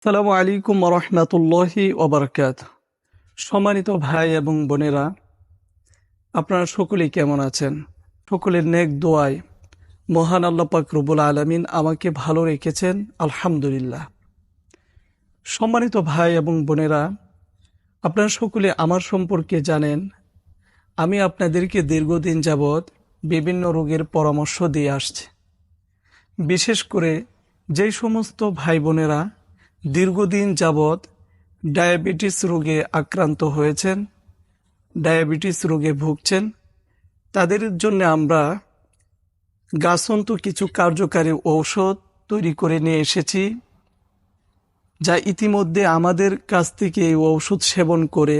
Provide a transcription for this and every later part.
আসসালামু আলাইকুম রহমতুল্লাহি ওবরাকাতুহু। সম্মানিত ভাই এবং বোনেরা, আপনারা সকলেই কেমন আছেন? সকলের নেক দোয়ায় মহান আল্লাহ পাক রব্বুল আলামিন আমাকে ভালো রেখেছেন, আলহামদুলিল্লাহ। সম্মানিত ভাই এবং বোনেরা, আপনারা সকলে আমার সম্পর্কে জানেন, আমি আপনাদেরকে দীর্ঘদিন যাবৎ বিভিন্ন রোগের পরামর্শ দিয়ে আসছি। বিশেষ করে যেই সমস্ত ভাই বোনেরা দীর্ঘদিন যাবৎ ডায়াবেটিস রোগে আক্রান্ত হয়েছেন, ডায়াবেটিস রোগে ভুগছেন, তাদের জন্য আমরা গাছন্ত কিছু কার্যকারী ঔষধ তৈরি করে নিয়ে এসেছি, যা ইতিমধ্যে আমাদের কাছ থেকে এই ঔষধ সেবন করে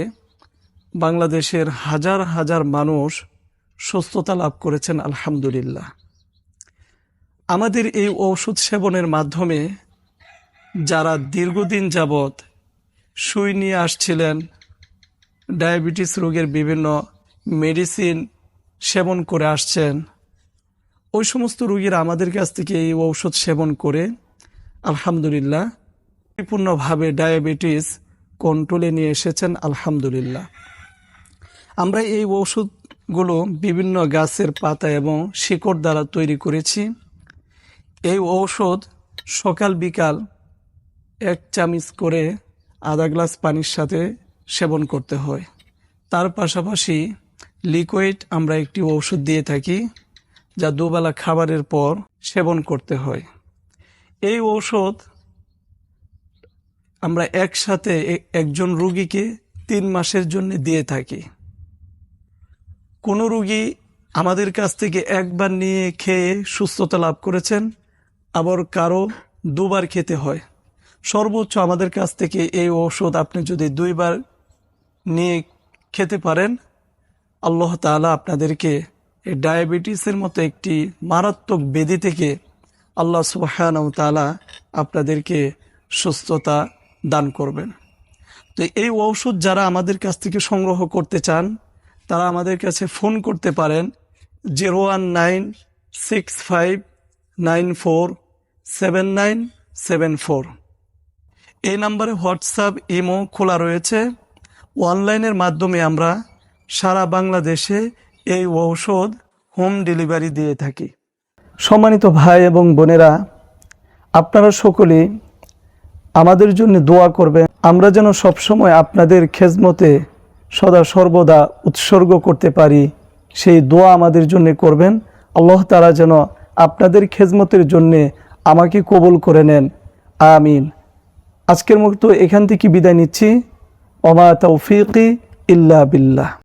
বাংলাদেশের হাজার হাজার মানুষ সুস্থতা লাভ করেছেন, আলহামদুলিল্লাহ। আমাদের এই ঔষধ সেবনের মাধ্যমে যারা দীর্ঘদিন যাবৎ সুই নিয়ে আসছিলেন, ডায়াবেটিস রোগের বিভিন্ন মেডিসিন সেবন করে আসছেন, ওই সমস্ত রোগীরা আমাদের কাছ থেকে এই ঔষধ সেবন করে আলহামদুলিল্লাহ পরিপূর্ণভাবে ডায়াবেটিস কন্ট্রোলে নিয়ে এসেছেন, আলহামদুলিল্লাহ। আমরা এই ঔষধগুলো বিভিন্ন গাছের পাতা এবং শিকড় দ্বারা তৈরি করেছি। এই ঔষধ সকাল বিকাল 1 চামচ করে আধা গ্লাস পানির সাথে সেবন করতে হয়। তার পাশাপাশি লিকুইড আমরা একটি ঔষধ দিয়ে থাকি, যা দুবেলা খাবারের পর সেবন করতে হয়। এই ঔষধ আমরা একসাথে একজন রোগীকে 3 মাসের জন্য দিয়ে থাকি। কোনো রোগী আমাদের কাছ থেকে একবার নিয়ে খেয়ে সুস্থতা লাভ করেছেন, আবার কারো 2 বার খেতে হয়। সর্বোচ্চ আমাদের কাছ থেকে এই ঔষধ আপনি যদি 2 বার নিয়ে খেতে পারেন, আল্লাহ তাআলা আপনাদেরকে এই ডায়াবেটিসের মতো একটি মারাত্মক ব্যাধি থেকে আল্লাহ সুবহানাহু ওয়া তাআলা আপনাদেরকে সুস্থতা দান করবেন। তো এই ঔষধ যারা আমাদের কাছ থেকে সংগ্রহ করতে চান, তারা আমাদের কাছে ফোন করতে পারেন 01965947974। এই নাম্বারে হোয়াটসঅ্যাপ, ইমো খোলা রয়েছে। অনলাইনের মাধ্যমে আমরা সারা বাংলাদেশে এই ঔষধ হোম ডেলিভারি দিয়ে থাকি। সম্মানিত ভাই এবং বোনেরা, আপনারা সকলেই আমাদের জন্য দোয়া করবেন, আমরা যেন সবসময় আপনাদের খেজমতে সদা সর্বদা উৎসর্গ করতে পারি, সেই দোয়া আমাদের জন্য করবেন। আল্লাহ তাআলা যেন আপনাদের খেজমতের জন্য আমাকে কবুল করে নেন, আমিন। আজকের মতো এখান থেকে বিদায় নিচ্ছি। ওমা তাওফীকি ইল্লা বিল্লাহ।